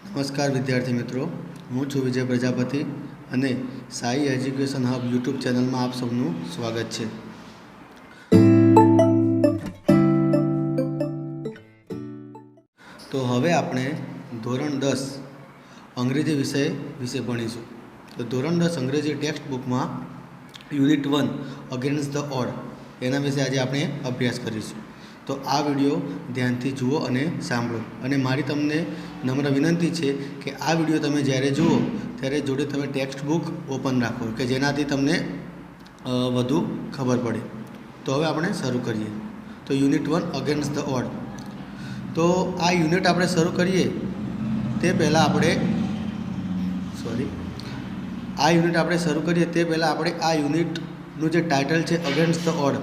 નમસ્કાર વિદ્યાર્થી મિત્રો, હું છું વિજય પ્રજાપતિ અને સાઈ એજ્યુકેશન હબ યુટ્યુબ ચેનલમાં આપ સૌનું સ્વાગત છે. તો હવે આપણે ધોરણ 10 અંગ્રેજી વિષય વિશે ભણીશું. તો ધોરણ 10 અંગ્રેજી ટેક્સ્ટ બુકમાં યુનિટ 1 અગેન્સ્ટ ધ ઓડ એના વિશે આજે આપણે અભ્યાસ કરીશું. તો આ વિડીયો ધ્યાનથી જુઓ અને સાંભળો. અને મારી તમને નમ્ર વિનંતી છે કે આ વિડીયો તમે જ્યારે જુઓ ત્યારે જોડે તમે ટેક્સ્ટ બુક ઓપન રાખો કે જેનાથી તમને વધુ ખબર પડે. તો હવે આપણે શરૂ કરીએ. તો યુનિટ 1 અગેન્સ્ટ ધ ઓડ. તો આ યુનિટ આપણે શરૂ કરીએ તે પહેલાં આપણે આ યુનિટનું જે ટાઇટલ છે અગેન્સ્ટ ધ ઓડ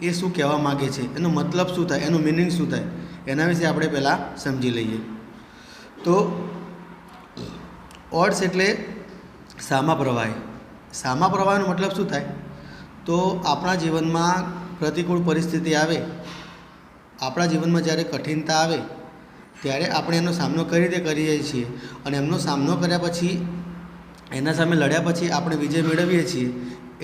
એ શું કહેવા માગે છે, એનો મતલબ શું થાય, એનું મિનિંગ શું થાય, એના વિશે આપણે પહેલાં સમજી લઈએ. તો ઓડ્સ એટલે સામા પ્રવાહ. સામા પ્રવાહનો મતલબ શું થાય? તો આપણા જીવનમાં પ્રતિકૂળ પરિસ્થિતિ આવે, આપણા જીવનમાં જ્યારે કઠિનતા આવે ત્યારે આપણે એનો સામનો કઈ રીતે કરીએ છીએ અને એમનો સામનો કર્યા પછી એના સામે લડ્યા પછી આપણે વિજય મેળવીએ છીએ,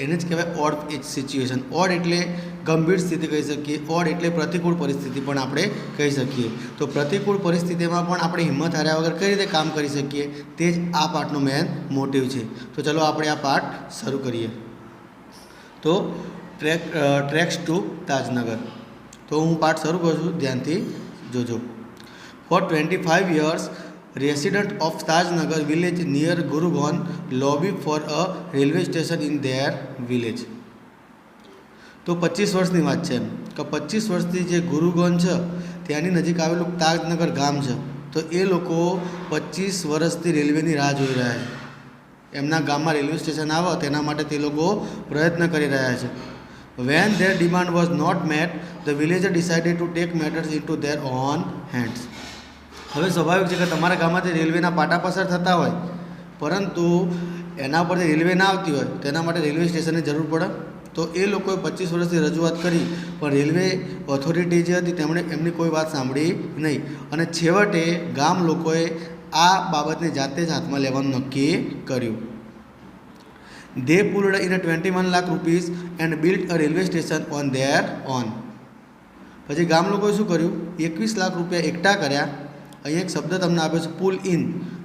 એને જ કહેવાય ઓડ સિચ્યુએશન. ઓડ એટલે ગંભીર સ્થિતિ કહી શકીએ, ઓડ એટલે પ્રતિકૂળ પરિસ્થિતિ પણ આપણે કહી શકીએ. તો પ્રતિકૂળ પરિસ્થિતિમાં પણ આપણે હિંમત હાર્યા વગર કઈ રીતે કામ કરી શકીએ તે જ આ પાઠનો મેન મોટિવ છે. તો ચલો આપણે આ પાઠ શરૂ કરીએ. તો ટ્રેક્સ ટુ તાજનગર. તો હું પાઠ શરૂ કરું છું, ધ્યાનથી જોજો. For 25 years residents of Tajnagar village near Gurugram lobby for a railway station in their village. તો 25 વર્ષની વાત છે કે 25 વર્ષથી જે ગુરુગ્રામ છે ત્યાંની નજીક આવેલું તાજનગર ગામ છે. તો એ લોકો 25 વર્ષથી રેલવેની રાહ જોઈ રહ્યા છે. એમના ગામમાં રેલવે સ્ટેશન આવે તેના માટે તે લોકો પ્રયત્ન કરી રહ્યા છે. When their demand was not met, the villager decided to take matters into their own hands. હવે સ્વાભાવિક છે કે તમારા ગામમાંથી રેલવેના પાટા પસાર થતા હોય પરંતુ એના પરથી રેલવે ના આવતી હોય તેના માટે રેલવે સ્ટેશનની જરૂર પડે. તો એ લોકોએ 25 વર્ષથી રજૂઆત કરી પણ રેલવે ઓથોરિટી જે હતી તેમણે એમની કોઈ વાત સાંભળી નહીં અને છેવટે ગામ લોકોએ આ બાબતને જાતે જ હાથમાં લેવાનું નક્કી કર્યું. They pulled in 21 lakh rupees and built a railway station on their own. પછી ગામ લોકોએ શું કર્યું? 21 લાખ રૂપિયા એકઠા કર્યા. અહીંયા એક શબ્દ તમને આપ્યો છે પુલ ઇન.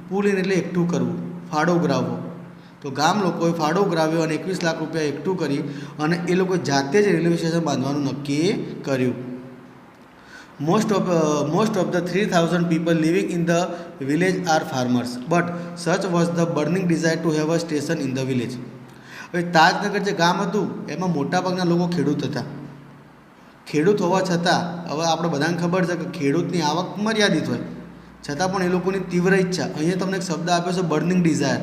પુલ ઇન એટલે એકઠું કરવું, ફાળો ઉઘરાવવો. તો ગામ લોકોએ ફાળો ઉઘરાવ્યો અને 21 લાખ રૂપિયા એકઠું કરી અને એ લોકોએ જાતે જ રેલવે સ્ટેશન બાંધવાનું નક્કી કર્યું. Most of the 3,000 people living in the village are farmers, but such was the burning desire to have a station in the village. હવે તાજનગર જે ગામ હતું એમાં મોટાભાગના લોકો ખેડૂત હતા. ખેડૂત હોવા છતાં હવે આપણે બધાને ખબર છે કે ખેડૂતની આવક મર્યાદિત હોય છતાં પણ એ લોકોની તીવ્ર ઈચ્છા. અહીંયા તમને એક શબ્દ આપ્યો છે બર્નિંગ ડિઝાયર.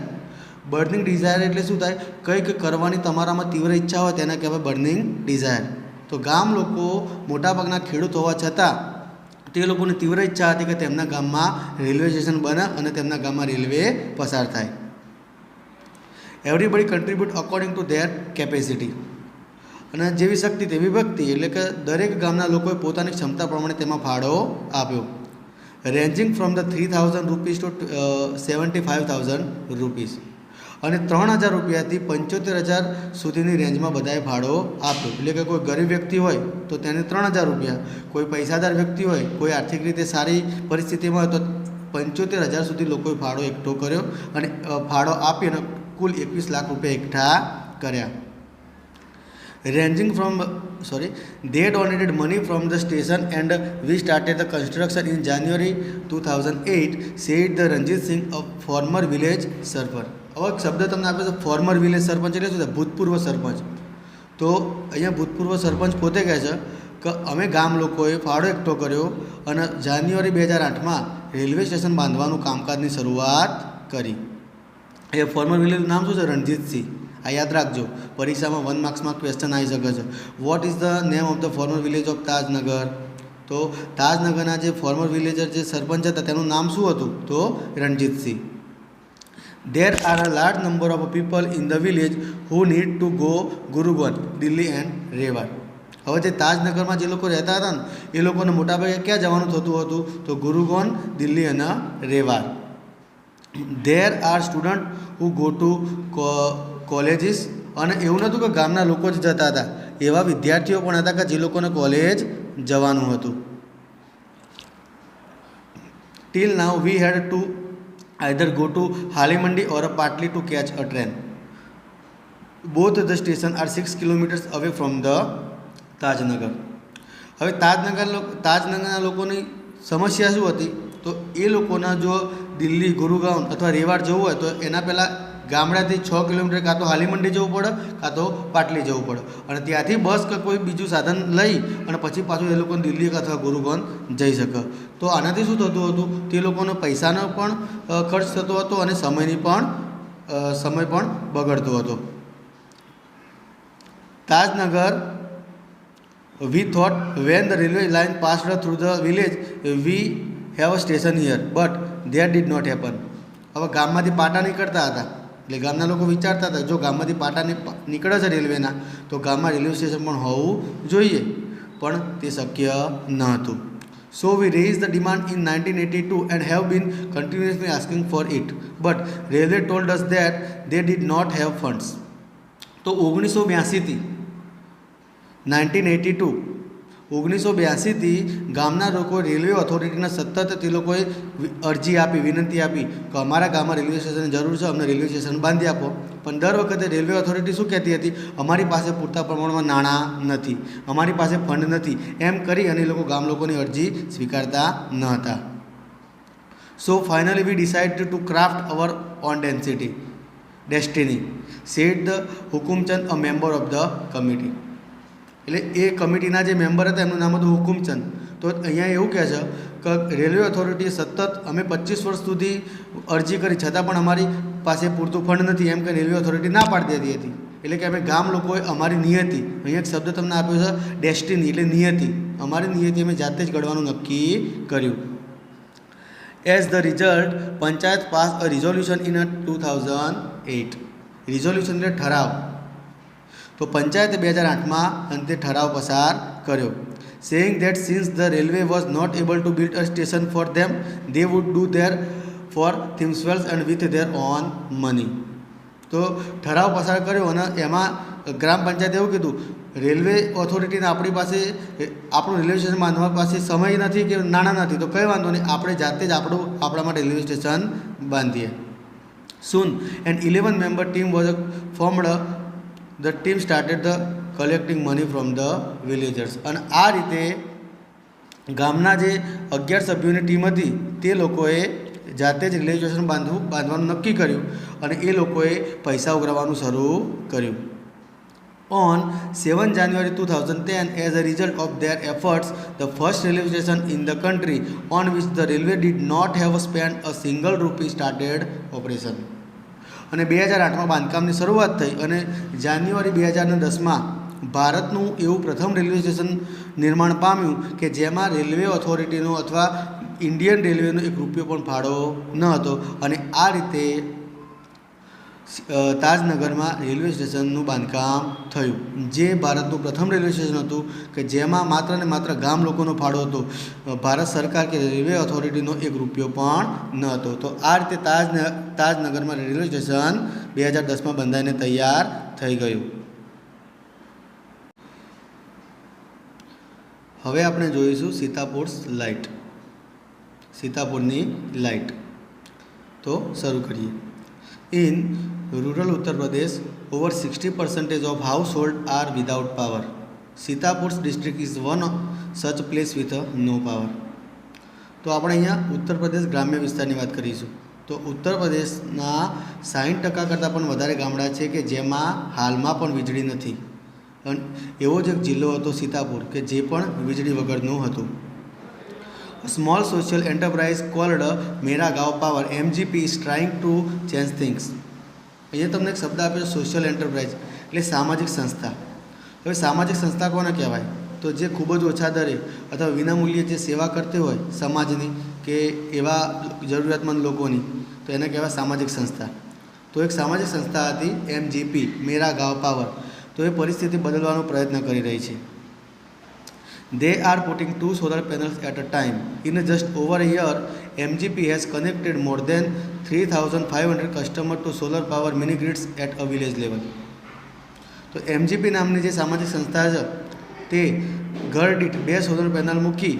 બર્નિંગ ડિઝાયર એટલે શું થાય? કંઈક કરવાની તમારામાં તીવ્ર ઈચ્છા હોય તેને કહેવાય બર્નિંગ ડિઝાયર. તો ગામ લોકો મોટાભાગના ખેડૂત હોવા છતાં તે લોકોની તીવ્ર ઈચ્છા હતી કે તેમના ગામમાં રેલવે સ્ટેશન બને અને તેમના ગામમાં રેલવે પસાર થાય. Everybody contribute according to there capacity. અને જેવી શક્તિ તેવી ભક્તિ, એટલે કે દરેક ગામના લોકોએ પોતાની ક્ષમતા પ્રમાણે તેમાં ફાળો આપ્યો. Ranging from the 3,000 rupees to 75,000 rupees. અને 3,000 રૂપિયાથી 75,000 સુધીની રેન્જમાં બધાએ ફાળો આપ્યો. એટલે કે કોઈ ગરીબ વ્યક્તિ હોય તો તેને 3,000 રૂપિયા, કોઈ પૈસાદાર વ્યક્તિ હોય, કોઈ આર્થિક રીતે સારી પરિસ્થિતિમાં હોય તો 75,000 સુધી લોકોએ ફાળો એકઠો કર્યો અને ફાળો આપીને કુલ 21 લાખ રૂપિયા એકઠા કર્યા. They donated money from the station and we started the construction in January 2008, said the Ranjit Singh, a former village સરપંચ. હવે શબ્દ તમને આપ્યો છે ફોર્મર વિલેજ સરપંચ એટલે શું થાય? ભૂતપૂર્વ સરપંચ. તો અહીંયા ભૂતપૂર્વ સરપંચ પોતે કહે છે કે અમે ગામ લોકોએ ફાળો એકઠો કર્યો અને જાન્યુઆરી 2008માં રેલવે સ્ટેશન બાંધવાનું કામકાજની શરૂઆત કરી. એ ફોર્મર વિલેજનું નામ શું છે? રણજીતસિંહ. આ યાદ રાખજો, પરીક્ષામાં 1 માર્ક્સમાં ક્વેશ્ચન આવી શકે છે. What is the name of the former village of Tajnagar? તો તાજનગરના જે ફોર્મર વિલેજર જે સરપંચ હતા તેનું નામ શું હતું? તો Ranjitsinh. There are a large number of people in the village who need to go Gurugram, Delhi and Rewar. હવે જે તાજનગરમાં જે લોકો રહેતા હતા ને એ લોકોને મોટાભાગે ક્યાં જવાનું થતું હતું? તો ગુરુગ્રામ, દિલ્હી અને Rewari. There are student who go to colleges, અને એવું નહોતું કે ગામના લોકો જ જતા હતા, એવા વિદ્યાર્થીઓ પણ હતા કે જે લોકોને કોલેજ જવાનું હતું. Till now we had to either go to Halimandi or Patli to catch a train. Both the station are 6 kilometres away from the Tajnagar. હવે તાજનગરના લોકોની સમસ્યા શું હતી? તો એ લોકોના જો દિલ્હી, ગુરુગાંવ અથવા રેવાડ જવું હોય તો એના પહેલાં ગામડાથી 6 કિલોમીટર કાં તો હાલીમંડી જવું પડે કાં તો પાટલી જવું પડે, અને ત્યાંથી બસ કે કોઈ બીજું સાધન લઈ અને પછી પાછું એ લોકોને દિલ્હી અથવા ગુરુગાંવ જઈ શકે. તો આનાથી શું થતું હતું? તે લોકોનો પૈસાનો પણ ખર્ચ થતો હતો અને સમય પણ બગડતો હતો. Tajnagar, we thought when the railway line passed through the village we have a station here, but that did not happen. હવે ગામમાંથી પાટા નીકળતા હતા એટલે ગામના લોકો વિચારતા હતા જો ગામમાંથી પાટા નીકળે છે રેલવેના તો ગામમાં રેલવે સ્ટેશન પણ હોવું જોઈએ, પણ તે શક્ય ન હતું. So we raised the demand in 1982 and have been continuously asking for it, but railway told us that they did not have funds. તો 1982થી ગામના લોકો રેલવે ઓથોરિટીને સતત તે લોકોએ અરજી આપી, વિનંતી આપી કે અમારા ગામમાં રેલવે સ્ટેશનની જરૂર છે, અમને રેલવે સ્ટેશન બાંધી આપો. પણ દર વખતે રેલવે ઓથોરિટી શું કહેતી હતી? અમારી પાસે પૂરતા પ્રમાણમાં નાણાં નથી, અમારી પાસે ફંડ નથી, એમ કરી અને એ લોકો ગામ લોકોની અરજી સ્વીકારતા ન હતા. So finally we decided to craft our own destiny, said the Hukumchand, a member of the committee. એટલે એ કમિટીના જે મેમ્બર હતા એમનું નામ હતું હુકુમચંદ. તો અહીંયા એવું કહે છે કે રેલવે ઓથોરિટીએ સતત અમે 25 વર્ષ સુધી અરજી કરી છતાં પણ અમારી પાસે પૂરતું ફંડ નથી એમ કે રેલવે ઓથોરિટી ના પાડી દેતી હતી. એટલે કે અમે ગામ લોકોએ અમારી નિયતિ, અહીંયા એક શબ્દ તમને આપ્યો છે ડેસ્ટિની, એટલે નિયતિ, અમારી નિયતિ અમે જાતે જ ઘડવાનું નક્કી કર્યું. As the result panchayat pass a resolution in 2008. Resolution એટલે ઠરાવ. તો પંચાયતે 2008માં અંતે ઠરાવ પસાર કર્યો, saying that since the railway was not able to build a station for them they would do their for themselves and with their own money. તો ઠરાવ પસાર કર્યો અને એમાં ગ્રામ પંચાયતે એવું કીધું રેલવે ઓથોરિટીને આપણી પાસે આપણું રેલવે સ્ટેશન બાંધવા પાસે સમય નથી કે નાણાં નથી, તો કંઈ વાંધો નહીં, આપણે જાતે જ આપણા માટે રેલવે સ્ટેશન બાંધીએ. Soon an 11-member team was formed. The team started the collecting money from the villagers. અને આ રીતે ગામના જે 11 સભ્યોની ટીમ હતી તે લોકોએ જાતે જ રેલવે સ્ટેશન બાંધવાનું નક્કી કર્યું અને એ લોકોએ પૈસા ઉઘરાવવાનું શરૂ કર્યું. On 7 January 2010, as a result of their efforts, the first railway station in the country on which the railway did not have spent a single rupee started operation. અને 2008માં બાંધકામની શરૂઆત થઈ અને જાન્યુઆરી 2010માં ભારતનું એવું પ્રથમ રેલવે સ્ટેશન નિર્માણ પામ્યું કે જેમાં રેલવે ઓથોરિટીનો અથવા ઇન્ડિયન રેલવેનો 1 રૂપિયો પણ ફાળો ન હતો. અને આ રીતે તાજનગરમાં રેલવે સ્ટેશનનું બાંધકામ થયું, જે ભારતનું પ્રથમ રેલવે સ્ટેશન હતું કે જેમાં માત્ર ને માત્ર ગામ લોકોનો ફાળો હતો, ભારત સરકાર કે રેલવે ઓથોરિટીનો 1 રૂપિયો પણ ન હતો. તો આ રીતે તાજનગરમાં રેલવે સ્ટેશન 2010માં બંધાઈને તૈયાર થઈ ગયું. હવે આપણે જોઈશું સીતાપુરની લાઇટ. તો શરૂ કરીએ. In rural Uttar Pradesh, over 60% of households are without power. Sitapur district is one such place with no power. તો આપણે અહીંયા ઉત્તર પ્રદેશ ગ્રામ્ય વિસ્તારની વાત કરીશું. તો ઉત્તર પ્રદેશના 60% કરતાં પણ વધારે ગામડા છે કે જેમાં હાલમાં પણ વીજળી નથી. અને એવો જ એક જિલ્લો હતો સીતાપુર કે જે પણ વીજળી વગરનું હતું. Small social enterprise called Mera Gaon power MGP is trying to change things. અહીંયા તમને એક શબ્દ આપ્યો સોશિયલ એન્ટરપ્રાઇઝ એટલે સામાજિક સંસ્થા. હવે સામાજિક સંસ્થા કોને કહેવાય? તો જે ખૂબ જ ઓછા દરે અથવા વિનામૂલ્યે જે સેવા કરતી હોય સમાજની કે એવા જરૂરિયાતમંદ લોકોની, તો એને કહેવાય સામાજિક સંસ્થા. તો એક સામાજિક સંસ્થા હતી MGP મેરા ગાંવ પાવર. તો એ પરિસ્થિતિ બદલવાનો પ્રયત્ન કરી રહી છે. They are putting 2 solar panels at a time. In just over a year, MGP has connected more than 3,500 customers to solar power mini grids at a village level. તો MGP નામની જે સામાજિક સંસ્થા છે તે ઘર દીઠ 2 સોલર પેનલ મૂકી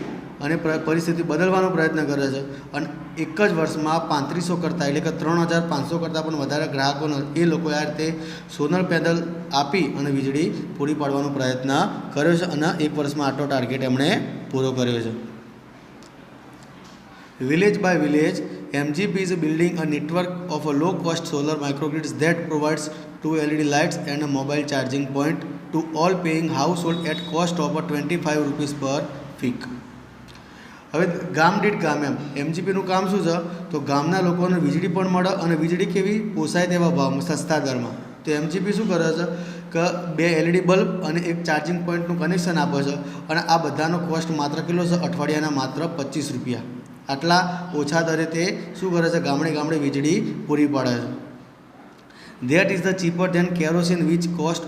અને પરિસ્થિતિ બદલવાનો પ્રયત્ન કરે છે અને એક જ વર્ષમાં 3500 કરતાં એટલે કે 3500 કરતાં પણ વધારે ગ્રાહકોને એ લોકોએ આ રીતે સોલર પેનલ આપી અને વીજળી પૂરી પાડવાનો પ્રયત્ન કર્યો છે અને એક વર્ષમાં આટલો ટાર્ગેટ એમણે પૂરો કર્યો છે. Village by village, MGP is building a network of a low-cost solar microgrids that provides 2 LED lights and a mobile charging point to all paying household at cost of 25 rupees per week. હવે ગામ દીઠ ગામ MGPનું કામ શું છે તો ગામના લોકોને વીજળી પણ મળે અને વીજળી કેવી પોસાય તેવા ભાવમાં સસ્તા દરમાં. તો MGP શું કરે છે કે 2 LED બલ્બ અને એક ચાર્જિંગ પોઈન્ટનું કનેક્શન આપે છે અને આ બધાનો કોસ્ટ માત્ર કેટલો છે અઠવાડિયાના માત્ર 25 રૂપિયા. આટલા ઓછા દરે તે શું કરે છે ગામડે ગામડે વીજળી પૂરી પાડે છે. That is the cheaper than kerosene which cost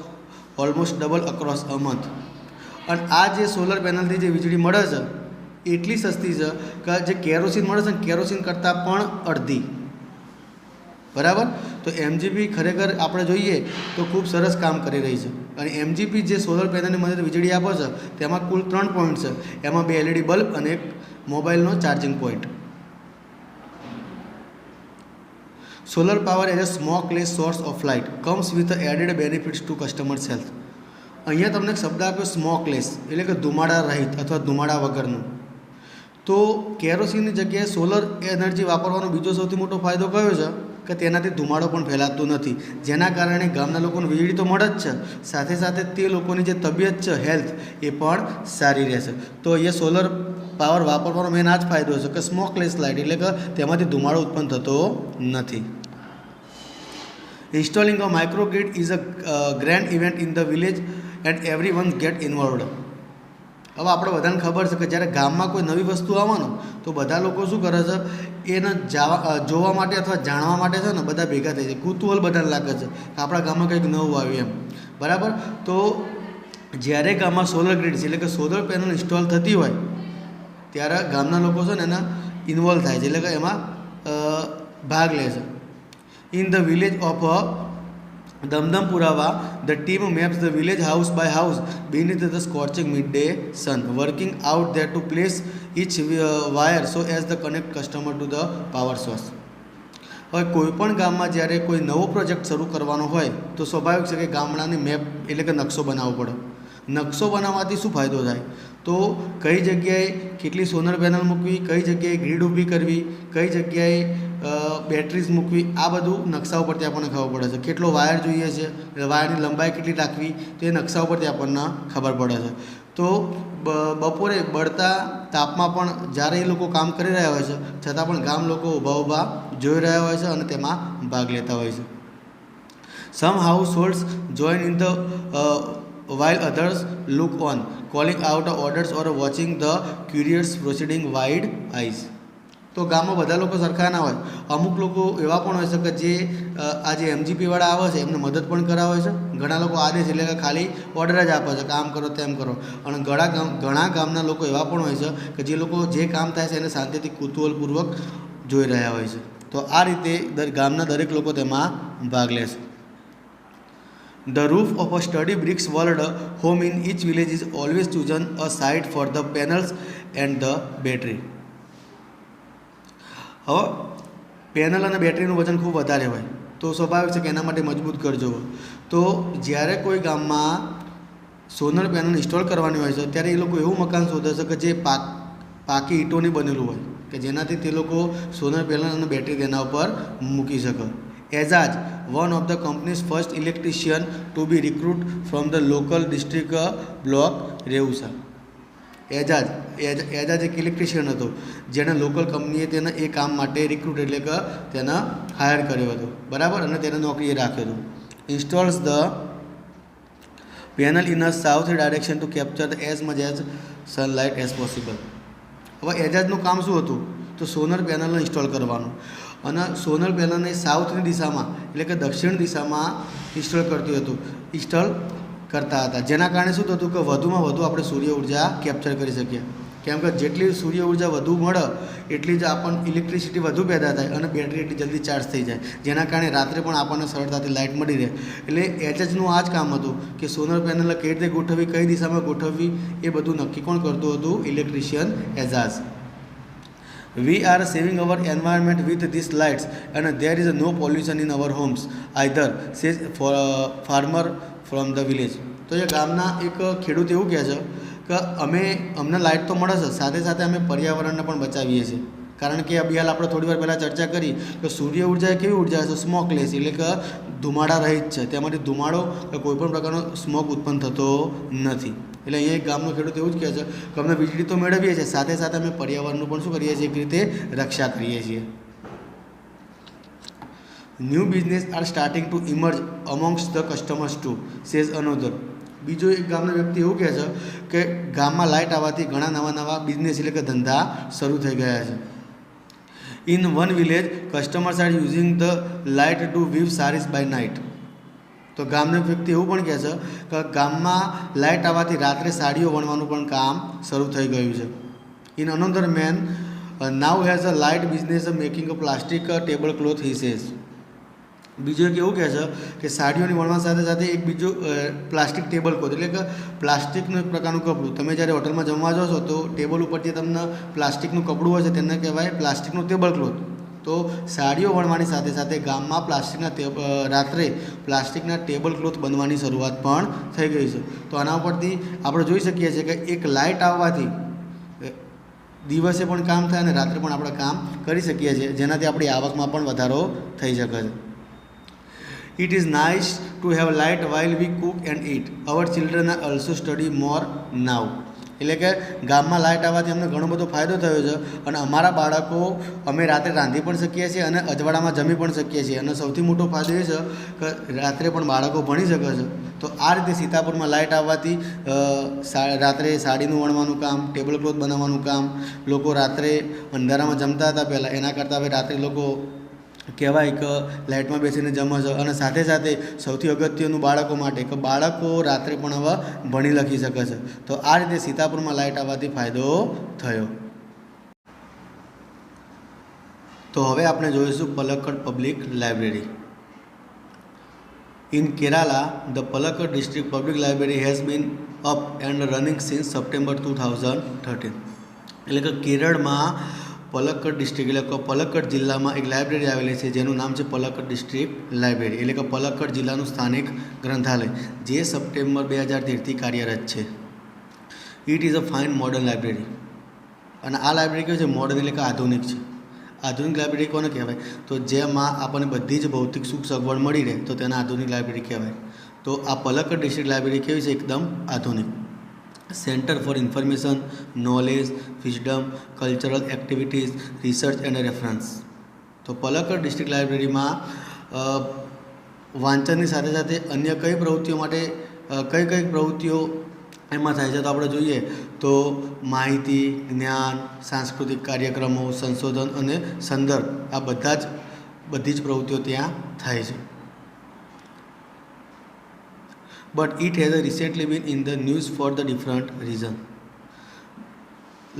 almost double across a month. અને આ જે સોલર પેનલથી જે વીજળી મળે છે એટલી સસ્તી છે કે જે કેરોસીન મળે છે ને કેરોસીન કરતાં પણ અડધી. બરાબર. તો MGP ખરેખર આપણે જોઈએ તો ખૂબ સરસ કામ કરી રહી છે અને MGP જે સોલર પેનલની મદદથી વીજળી આપે છે તેમાં કુલ 3 પોઈન્ટ છે. એમાં 2 LED બલ્બ અને એક મોબાઈલનો charging point. Solar power as a smokeless source of light comes with added benefits to customers' health. અહીંયા તમને એક શબ્દ આપ્યો સ્મોકલેસ એટલે કે ધુમાડા રહિત અથવા ધુમાડા વગરનું. તો કેરોસીનની જગ્યાએ સોલર એનર્જી વાપરવાનો બીજો સૌથી મોટો ફાયદો કયો છે કે તેનાથી ધુમાડો પણ ફેલાતો નથી, જેના કારણે ગામના લોકોને વીજળી તો મળે જ છે, સાથે સાથે તે લોકોની જે તબિયત છે હેલ્થ એ પણ સારી રહેશે. તો અહીંયા સોલર પાવર વાપરવાનો મેન આ જ ફાયદો છે કે સ્મોકલેસ લાઇટ એટલે કે તેમાંથી ધુમાડો ઉત્પન્ન થતો નથી. Installing a microgrid is a grand event in the village and everyone get involved. હવે આપણે બધાને ખબર છે કે જ્યારે ગામમાં કોઈ નવી વસ્તુ આવવાનું તો બધા લોકો શું કરે છે એને જોવા માટે અથવા જાણવા માટે છે ને બધા ભેગા થઈ જાય, કુતૂહલ બધાને લાગે છે કે આપણા ગામમાં કંઈક નવું આવ્યું એમ. બરાબર. તો જ્યારે ગામમાં સોલર ગ્રીડ એટલે કે સોલર પેનલ ઇન્સ્ટોલ થતી હોય ત્યારે ગામના લોકો છે ને એના ઇન્વોલ્વ થાય છે એટલે કે એમાં ભાગ લે છે. In the village of Damdampurava, the team maps the village house by house beneath the scorching midday sun, working out there to place each wire so as to connect customer to the power source. હવે કોઈપણ ગામમાં જ્યારે કોઈ નવો project શરૂ કરવાનો હોય તો સ્વાભાવિક છે કે ગામડાની મેપ એટલે કે નકશો બનાવવો પડે. નકશો બનાવવાથી શું ફાયદો થાય તો કઈ જગ્યાએ કેટલી સોલર પેનલ મૂકવી, કઈ જગ્યાએ ગ્રીડ ઊભી કરવી, કઈ જગ્યાએ બેટરીઝ મૂકવી, આ બધું નકશા ઉપરથી આપણને ખબર પડે છે. કેટલો વાયર જોઈએ છે, વાયરની લંબાઈ કેટલી રાખવી તો એ નકશા ઉપરથી આપણને ખબર પડે છે. તો બપોરે બળતા તાપમાં પણ જ્યારે એ લોકો કામ કરી રહ્યા હોય છે છતાં પણ ગામ લોકો ઊભા જોઈ રહ્યા હોય છે અને તેમાં ભાગ લેતા હોય છે. Some households join in the while others look on, calling out orders or watching the curious proceeding wide eyes. તો ગામમાં બધા લોકો સરખા ના હોય, અમુક લોકો એવા પણ હોય છે કે જે આ જે MGP વાળા આવે છે એમને મદદ પણ કરાવે છે. ઘણા લોકો આદેશ એટલે કે ખાલી ઓર્ડર જ આપે છે કામ કરો તેમ કરો. અને ઘણા ગામના લોકો એવા પણ હોય છે કે જે લોકો જે કામ થાય છે એને શાંતિથી કુતૂહલપૂર્વક જોઈ રહ્યા હોય છે. તો આ રીતે ગામના દરેક લોકો તેમાં ભાગ લે છે. The roof of a sturdy bricks walled home in each village is always chosen a site for the panels and the battery. હવે પેનલ અને બેટરીનું વજન ખૂબ વધારે હોય તો સ્વાભાવિક છે કે એના માટે મજબૂત ઘર જોવો. તો જ્યારે કોઈ ગામમાં સોલર પેનલ ઇન્સ્ટોલ કરવાની હોય છે ત્યારે એ લોકો એવું મકાન શોધે છે કે જે પાકી ઈંટોની બનેલું હોય કે જેનાથી તે લોકો સોલર પેનલ અને બેટરી તેના ઉપર મૂકી શકે. Ejaz, one of the company's first electrician to be recruited from the local district block Reusa. Ejaz એક ઇલેક્ટ્રિશિયન હતો જેને લોકલ કંપનીએ તેને એ કામ માટે રિક્રુટ એટલે કે તેને હાયર કર્યો હતો. બરાબર. અને તેને નોકરીએ રાખ્યો હતો. Installs the panel in a south direction to capture as much as sunlight as possible. હવે એજાજનું કામ શું હતું તો સોલર પેનલને ઇન્સ્ટોલ કરવાનું અને સોલર પેનલને સાઉથની દિશામાં એટલે કે દક્ષિણ દિશામાં ઇન્સ્ટોલ કરતા હતા, જેના કારણે શું થતું કે વધુમાં વધુ આપણે સૂર્ય ઉર્જા કેપ્ચર કરી શકીએ. કેમ કે જેટલી સૂર્ય ઉર્જા વધુ મળે એટલી જ આપણને ઇલેક્ટ્રિસિટી વધુ પેદા થાય અને બેટરી એટલી જલ્દી ચાર્જ થઈ જાય, જેના કારણે રાત્રે પણ આપણને સરળતાથી લાઇટ મળી રહે. એટલે એચએચનું આ જ કામ હતું કે સોલર પેનલ કઈ રીતે ગોઠવવી, કઈ દિશામાં ગોઠવવી, એ બધું નક્કી કોણ કરતું હતું? Electrician Ejaz. We are saving our environment with these lights and there is no pollution in our homes either, says farmer from the village. તો એ ગામના એક ખેડૂત એવું કહે છે કે અમને લાઇટ તો મળે છે, સાથે સાથે અમે પર્યાવરણને પણ બચાવીએ છીએ. કારણ કે અભિયાલ આપણે થોડી વાર પહેલાં ચર્ચા કરી કે સૂર્ય ઉર્જા એ કેવી ઉર્જા છે? સ્મોકલેસ, એટલે કે ધુમાડા રહિત છે. તેમાંથી ધુમાડો કે કોઈપણ પ્રકારનો સ્મોક ઉત્પન્ન થતો નથી. એટલે અહીંયા એક ગામનો ખેડૂત એવું જ કહે છે કે અમને વીજળી તો મેળવીએ છીએ, સાથે સાથે અમે પર્યાવરણનું પણ શું કરીએ છીએ? એક રીતે રક્ષા કરીએ છીએ. New business are starting to emerge amongst the customers too, says another. બીજો એક ગામનો વ્યક્તિ એવું કહે છે કે ગામમાં લાઇટ આવવાથી ઘણા નવા બિઝનેસ એટલે કે ધંધા શરૂ થઈ ગયા છે. In one village customers are using the light to weave saris by night. તો ગામનો વ્યક્તિ એવું પણ કહે છે કે ગામમાં લાઇટ આવવાથી રાત્રે સાડીઓ વણવાનું પણ કામ શરૂ થઈ ગયું છે. In another man now has a light business making a plastic tablecloth, he says. બીજું એક એવું કહે છે કે સાડીઓની વણવા સાથે સાથે એક બીજું પ્લાસ્ટિક ટેબલ ક્લોથ, એટલે કે પ્લાસ્ટિકનું એક પ્રકારનું કપડું. તમે જ્યારે હોટલમાં જમવા જાઓ છો તો ટેબલ ઉપર જે તમને પ્લાસ્ટિકનું કપડું હોય છે તેને કહેવાય પ્લાસ્ટિકનું ટેબલ ક્લોથ. તો સાડીઓ વણવાની સાથે સાથે ગામમાં રાત્રે પ્લાસ્ટિકના ટેબલ ક્લોથ બનવાની શરૂઆત પણ થઈ ગઈ છે. તો આના ઉપરથી આપણે જોઈ શકીએ છીએ કે એક લાઇટ આવવાથી દિવસે પણ કામ થાય અને રાત્રે પણ આપણે કામ કરી શકીએ છીએ, જેનાથી આપણી આવકમાં પણ વધારો થઈ શકે છે. It is nice to have light while we cook and eat. Our children are also study more now. એટલે કે ગામમાં લાઇટ આવવાથી અમને ઘણો બધો ફાયદો થયો છે અને અમારા બાળકો અમે રાત્રે રાંધી પણ શકીએ છીએ અને અજવાળામાં જમી પણ શકીએ છીએ. અને સૌથી મોટો ફાયદો એ છે કે રાત્રે પણ બાળકો ભણી શકે છે. તો આ રીતે સીતાપુરમાં લાઇટ આવવાથી રાત્રે સાડીનું વણવાનું કામ, ટેબલ ક્લોથ બનાવવાનું કામ, લોકો રાત્રે અંધારામાં જમતા હતા પહેલાં, એના કરતાં હવે રાત્રે લોકો કહેવાય કે લાઇટમાં બેસીને જમે છે. અને સાથે સાથે સૌથી અગત્યનું બાળકો માટે કે બાળકો રાત્રે પણ હવે ભણી લખી શકે છે. તો આ રીતે સીતાપુરમાં લાઇટ આવવાથી ફાયદો થયો. તો હવે આપણે જોઈશું Palakkad public library. In Kerala the Palakkad district public library has been up and running since September 2013. એટલે કે કેરળમાં પલક્કડ ડિસ્ટ્રિક્ટ એટલે કે પલક્કડ જિલ્લામાં એક લાઇબ્રેરી આવેલી છે જેનું નામ છે પલક્કડ ડિસ્ટ્રિક્ટ લાઇબ્રેરી, એટલે કે પલક્કડ જિલ્લાનું સ્થાનિક ગ્રંથાલય, જે સપ્ટેમ્બર 2013થી કાર્યરત છે. It is a fine modern library. અને આ લાઇબ્રેરી કેવું છે? મોડર્ન એટલે કે આધુનિક છે. આધુનિક લાઇબ્રેરી કોને કહેવાય? તો જેમાં આપણને બધી જ ભૌતિક સુખ સગવડ મળી રહે તો તેને આધુનિક લાઇબ્રેરી કહેવાય. તો આ પલક્કડ ડિસ્ટ્રિક્ટ લાઇબ્રેરી કેવી છે? એકદમ આધુનિક. Centre for information, knowledge, wisdom, cultural activities, research and reference. તો પલક્કડ ડિસ્ટ્રિક્ટ લાઇબ્રેરીમાં વાંચનની સાથે સાથે અન્ય કઈ પ્રવૃત્તિઓ માટે કઈ પ્રવૃત્તિઓ એમાં થાય છે? તો આપણે જોઈએ તો માહિતી, જ્ઞાન, સાંસ્કૃતિક કાર્યક્રમો, સંશોધન અને સંદર્ભ, આ બધી જ પ્રવૃત્તિઓ ત્યાં થાય છે. But it has recently been in the news for the different reason.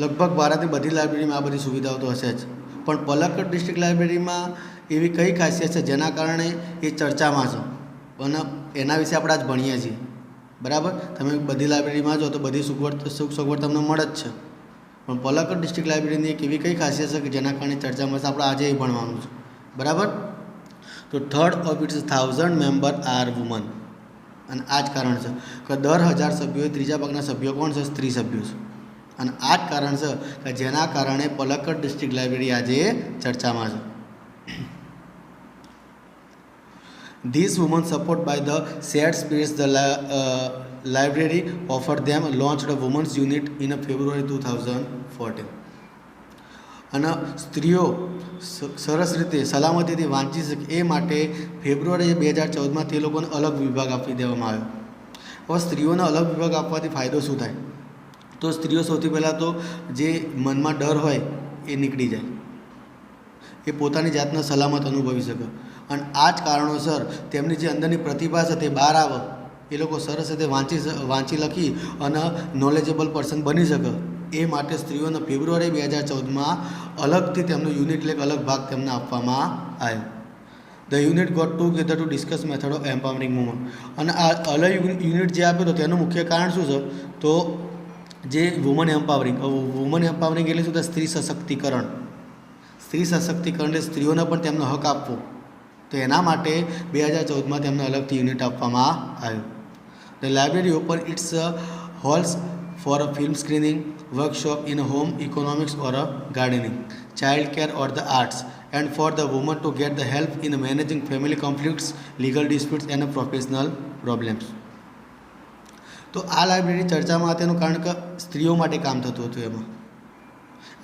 લગભગ ભારતની બધી લાઇબ્રેરીમાં આ બધી સુવિધાઓ તો હશે જ, પણ પલક્કડ ડિસ્ટ્રિક્ટ લાઇબ્રેરીમાં એવી કઈ ખાસિયત છે જેના કારણે એ ચર્ચામાં છે અને એના વિશે આપણે આજ ભણીએ છીએ. બરાબર? તમે બધી લાઇબ્રેરીમાં જો તો બધી સુખ સગવડ તમને મળે જ છે, પણ પલક્કડ ડિસ્ટ્રિક્ટ લાઇબ્રેરીની એક એવી કઈ ખાસિયત છે કે જેના કારણે ચર્ચામાં છે, આપણે આજે એ ભણવાનું છે. બરાબર? તો 3rd of its 1000 member are women. અને આ જ કારણ છે કે દર 1000 સભ્યોએ ત્રીજા ભાગના સભ્યો કોણ છે? સ્ત્રી સભ્યો છે. અને આ જ કારણ છે કે જેના કારણે પલક્કડ ડિસ્ટ્રિક્ટ લાઇબ્રેરી આજે ચર્ચામાં છે. This woman support by the shared spirits the library offer them launched a woman's unit in February 2014. અને સ્ત્રીઓ સરસ રીતે સલામતીથી વાંચી શકે એ માટે ફેબ્રુઆરી 2014માં તે લોકોને અલગ વિભાગ આપી દેવામાં આવ્યો. હવે સ્ત્રીઓને અલગ વિભાગ આપવાથી ફાયદો શું થાય? તો સ્ત્રીઓ સૌથી પહેલાં તો જે મનમાં ડર હોય એ નીકળી જાય, એ પોતાની જાતને સલામત અનુભવી શકે. અને આ જ કારણોસર તેમની જે અંદરની પ્રતિભા છે તે બહાર આવે એ લોકો સરસ રીતે વાંચી લખી અને નોલેજેબલ પર્સન બની શકે એ માટે સ્ત્રીઓને ફેબ્રુઆરી 2014માં અલગથી તેમનો યુનિટ એટલે અલગ ભાગ તેમને આપવામાં આવ્યો. The unit got together to discuss method of empowering women. અને આ અલગ યુનિટ જે આપ્યો તો તેનું મુખ્ય કારણ શું છે? તો જે વુમન એમ્પાવરિંગ એટલે શું થાય? સ્ત્રી સશક્તિકરણ. સ્ત્રી સશક્તિકરણ એટલે સ્ત્રીઓને પણ તેમનો હક આપવો. તો એના માટે 2014માં તેમને અલગથી યુનિટ આપવામાં આવ્યું. The library open its halls for a film screening, workshop in home economics or gardening, child care or the arts, and for the woman to get the help in managing family conflicts, legal disputes and professional problems. તો આ library ચર્ચામાં તેનું કારણ કે સ્ત્રીઓ માટે કામ થતું હતું. એમાં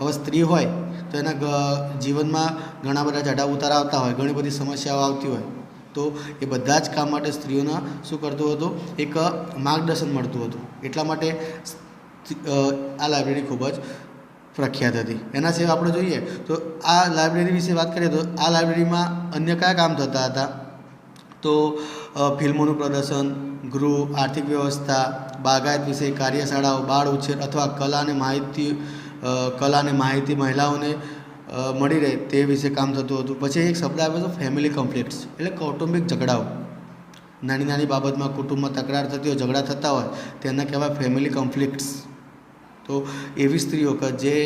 હવે સ્ત્રી હોય તો એના જીવનમાં ઘણા બધા ચઢાવ ઉતાર આવતા હોય, ઘણી બધી સમસ્યાઓ આવતી હોય, તો એ બધા જ કામ માટે સ્ત્રીઓને શું કરતું હતું? એક માર્ગદર્શન મળતું હતું. એટલા માટે આ લાઇબ્રેરી ખૂબ જ પ્રખ્યાત હતી. એના સિવાય આપણે જોઈએ તો આ લાઇબ્રેરી વિશે વાત કરીએ તો આ લાઇબ્રેરીમાં અન્ય કયા કામ થતા હતા? તો ફિલ્મોનું પ્રદર્શન, ગૃહ, આર્થિક વ્યવસ્થા, બાગાયત વિશે કાર્યશાળાઓ, બાળ ઉછેર અથવા કલા અને માહિતી મહિલાઓને મળી રહે તે વિશે કામ થતું હતું. પછી એક શબ્દ આવે છે ફેમિલી કોન્ફ્લિક્ટ્સ, એટલે કૌટુંબિક ઝઘડાઓ. નાની નાની બાબતમાં કુટુંબમાં તકરાર થતી હોય, ઝઘડા થતા હોય, તેને કહેવાય ફેમિલી કોન્ફ્લિક્ટ્સ. તો એવી સ્ત્રીઓ કે જે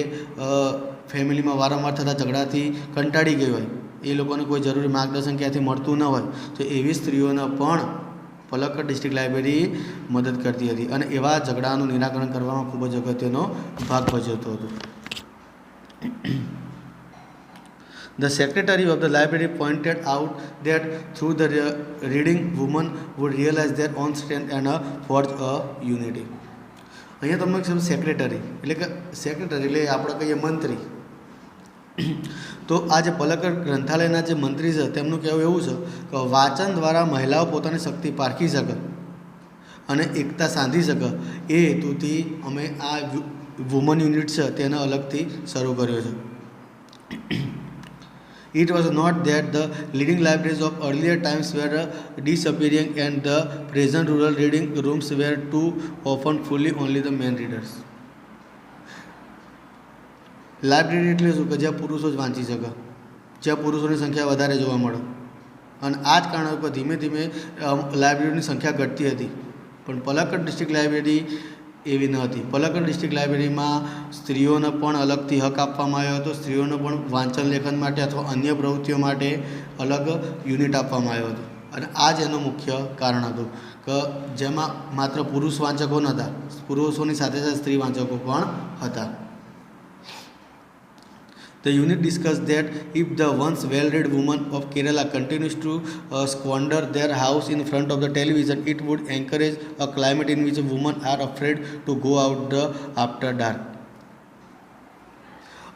ફેમિલીમાં વારંવાર થતા ઝઘડાથી કંટાળી ગઈ હોય, એ લોકોને કોઈ જરૂરી માર્ગદર્શન ક્યાંથી મળતું ન હોય, તો એવી સ્ત્રીઓને પણ પલક્કડ ડિસ્ટ્રિક્ટ લાઇબ્રેરી મદદ કરતી હતી અને એવા ઝઘડાનું નિરાકરણ કરવામાં ખૂબ જ અગત્યનો ભાગ ભજવતો હતો. The secretary of the library pointed out that through the reading, women would realize their own strength and forge a unity. અહીંયા તમને એક સેક્રેટરી એટલે આપણે કહીએ મંત્રી. તો આ જે પલક્કડ ગ્રંથાલયના જે મંત્રી છે તેમનું કહેવું એવું છે કે વાંચન દ્વારા મહિલાઓ પોતાની શક્તિ પારખી શકે અને એકતા સાંધી શકે એ હેતુથી અમે આ વુમન યુનિટ છે તેને અલગથી શરૂ કર્યો છે. It was not that the leading libraries of earlier times were disappearing and the present rural reading rooms were too often fully only the men readers. Library એટલે શું કે જ્યાં પુરુષો જ વાંચી શકે, જ્યાં પુરુષોની સંખ્યા વધારે જોવા મળે. અને આ જ કારણ પર ધીમે ધીમે લાઇબ્રેરીની સંખ્યા ઘટતી હતી. પણ પલક્કડ ડિસ્ટ્રિક્ટ લાઇબ્રેરી એવી ન હતી. પલક્કડ ડિસ્ટ્રિક્ટ લાઇબ્રેરીમાં સ્ત્રીઓને પણ અલગથી હક આપવામાં આવ્યો હતો. સ્ત્રીઓને પણ વાંચન લેખન માટે અથવા અન્ય પ્રવૃત્તિઓ માટે અલગ યુનિટ આપવામાં આવ્યો હતો. અને આ જ એનું મુખ્ય કારણ હતું કે જેમાં માત્ર પુરુષ વાંચકો નહોતા, પુરુષોની સાથે સાથે સ્ત્રી વાંચકો પણ હતા. The unit discussed that if the once well-read women of Kerala continues to squander their house in front of the television, it would encourage a climate in which women are afraid to go out after dark.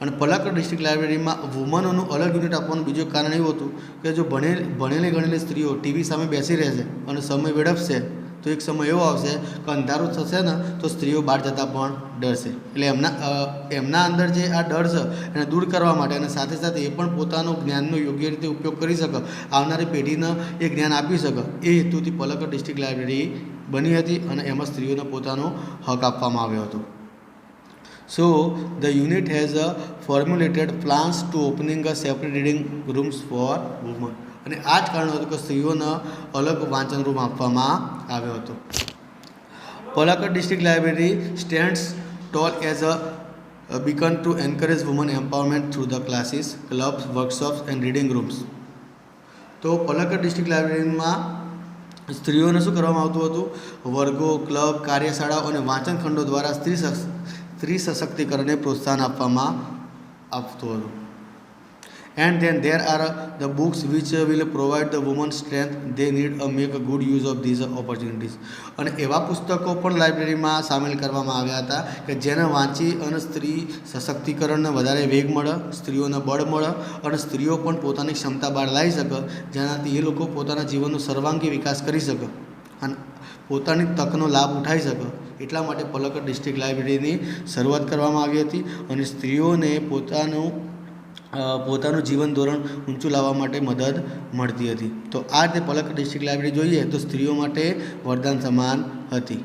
અને Palakkad district લાઇબ્રેરીમાં વુમનોનું અલગ unit આપવાનું બીજું કારણ એવું હતું કે જો ભણેલી ગણેલી સ્ત્રીઓ ટીવી સામે બેસી રહેશે અને સમય વેડફશે તો એક સમય એવો આવશે કે અંધારું થશે ને તો સ્ત્રીઓ બહાર જતાં પણ ડરશે. એટલે એમના અંદર જે આ ડર છે એને દૂર કરવા માટે અને સાથે સાથે એ પણ પોતાનું જ્ઞાનનો યોગ્ય રીતે ઉપયોગ કરી શકે, આવનારી પેઢીને એ જ્ઞાન આપી શકે, એ હેતુથી પલક્કડ ડિસ્ટ્રિક્ટ લાઇબ્રેરી બની હતી અને એમાં સ્ત્રીઓને પોતાનો હક આપવામાં આવ્યો હતો. So the unit has formulated plans to opening a separate reading rooms for women. અને આ જ કારણ હતું કે સ્ત્રીઓને અલગ વાંચન રૂમ આપવામાં આવ્યો હતો. Palakkad district library stands toll as a beacon to encourage women empowerment through the classes, clubs, workshops and reading rooms. તો પલક્કડ ડિસ્ટ્રિક્ટ લાઇબ્રેરીમાં સ્ત્રીઓને શું કરવામાં આવતું હતું? વર્ગો, ક્લબ, કાર્યશાળાઓ અને વાંચન ખંડો દ્વારા સ્ત્રી સશક્તિકરણને પ્રોત્સાહન આપવામાં આવતું હતું. And then there are the books which will provide the woman strength they need to make a good use of these opportunities. અને એવા પુસ્તકો પણ લાઇબ્રેરીમાં સામેલ કરવામાં આવ્યા હતા કે જેને વાંચી અને સ્ત્રી સશક્તિકરણને વધારે વેગ મળે, સ્ત્રીઓને બળ મળે અને સ્ત્રીઓ પણ પોતાની ક્ષમતા બહાર લાવી શકે, જેનાથી એ લોકો પોતાના જીવનનો સર્વાંગી વિકાસ કરી શકે અને પોતાની તકનો લાભ ઉઠાવી શકે. એટલા માટે પલક્કડ ડિસ્ટ્રિક્ટ લાઇબ્રેરીની શરૂઆત કરવામાં આવી હતી અને સ્ત્રીઓને પોતાનું પોતાનું જીવન ધોરણ ઊંચું લાવવા માટે મદદ મળતી હતી. તો આ રીતે પલક ડિસ્ટ્રિક્ટ લાઇબ્રેરી જોઈએ તો સ્ત્રીઓ માટે વરદાન સમાન હતી.